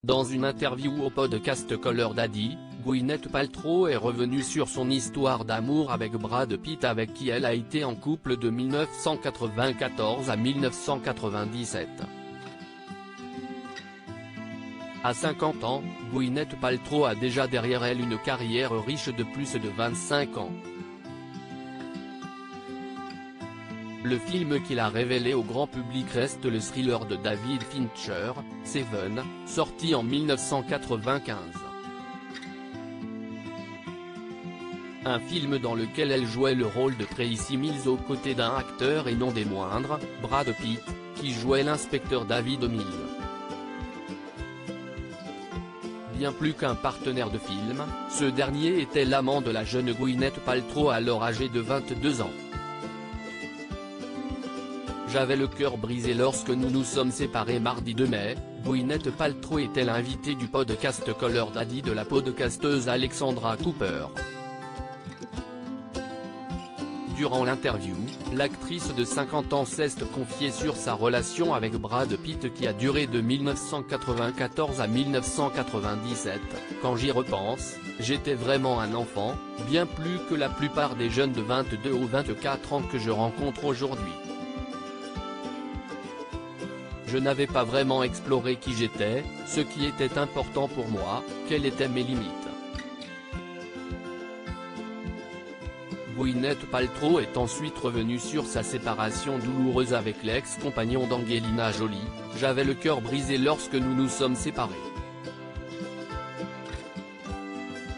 Dans une interview au podcast Call Daddy, Gwyneth Paltrow est revenue sur son histoire d'amour avec Brad Pitt, avec qui elle a été en couple de 1994 à 1997. À 50 ans, Gwyneth Paltrow a déjà derrière elle une carrière riche de plus de 25 ans. Le film qui l'a révélé au grand public reste le thriller de David Fincher, Seven, sorti en 1995. Un film dans lequel elle jouait le rôle de Tracy Mills aux côtés d'un acteur et non des moindres, Brad Pitt, qui jouait l'inspecteur David Mills. Bien plus qu'un partenaire de film, ce dernier était l'amant de la jeune Gwyneth Paltrow alors âgée de 22 ans. J'avais le cœur brisé lorsque nous nous sommes séparés mardi 2 mai, Gwyneth Paltrow était l'invitée du podcast Call Daddy de la podcasteuse Alexandra Cooper. Durant l'interview, l'actrice de 50 ans s'est confiée sur sa relation avec Brad Pitt qui a duré de 1994 à 1997. Quand j'y repense, j'étais vraiment un enfant, bien plus que la plupart des jeunes de 22 ou 24 ans que je rencontre aujourd'hui. Je n'avais pas vraiment exploré qui j'étais, ce qui était important pour moi, quelles étaient mes limites. Gwyneth Paltrow est ensuite revenue sur sa séparation douloureuse avec l'ex-compagnon d'Angelina Jolie. J'avais le cœur brisé lorsque nous nous sommes séparés.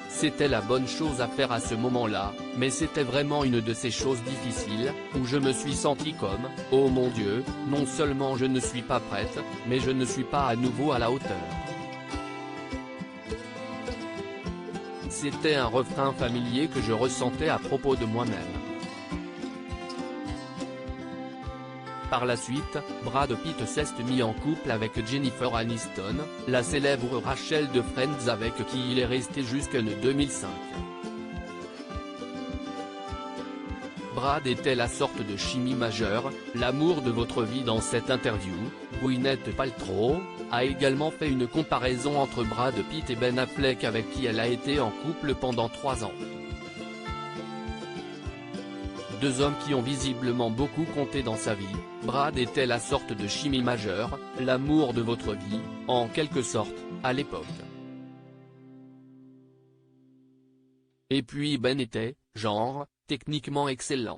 C'était la bonne chose à faire à ce moment-là, mais c'était vraiment une de ces choses difficiles, où je me suis senti comme, oh mon Dieu, non seulement je ne suis pas prête, mais je ne suis pas à nouveau à la hauteur. C'était un refrain familier que je ressentais à propos de moi-même. Par la suite, Brad Pitt s'est mis en couple avec Jennifer Aniston, la célèbre Rachel de Friends avec qui il est resté jusqu'en 2005. Brad était la sorte de chimie majeure, l'amour de votre vie. Dans cette interview, Gwyneth Paltrow a également fait une comparaison entre Brad Pitt et Ben Affleck avec qui elle a été en couple pendant 3 ans. Deux hommes qui ont visiblement beaucoup compté dans sa vie. Brad était la sorte de chimie majeure, l'amour de votre vie, en quelque sorte, à l'époque. Et puis Ben était, genre, techniquement excellent.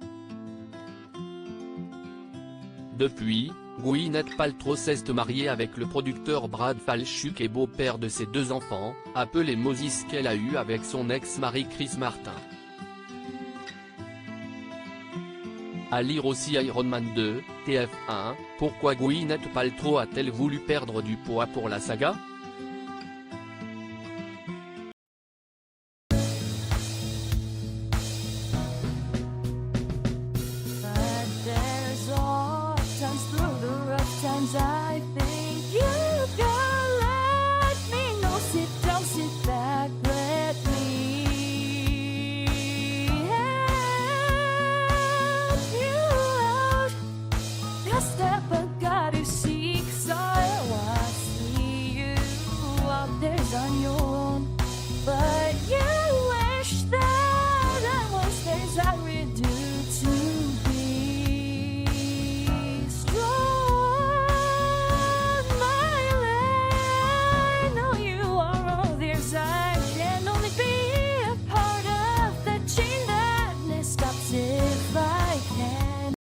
Depuis, Gwyneth Paltrow s'est mariée avec le producteur Brad Falchuk et beau-père de ses 2 enfants, appelé Moses, qu'elle a eu avec son ex-mari Chris Martin. À lire aussi Iron Man 2, TF1, pourquoi Gwyneth Paltrow a-t-elle voulu perdre du poids pour la saga ?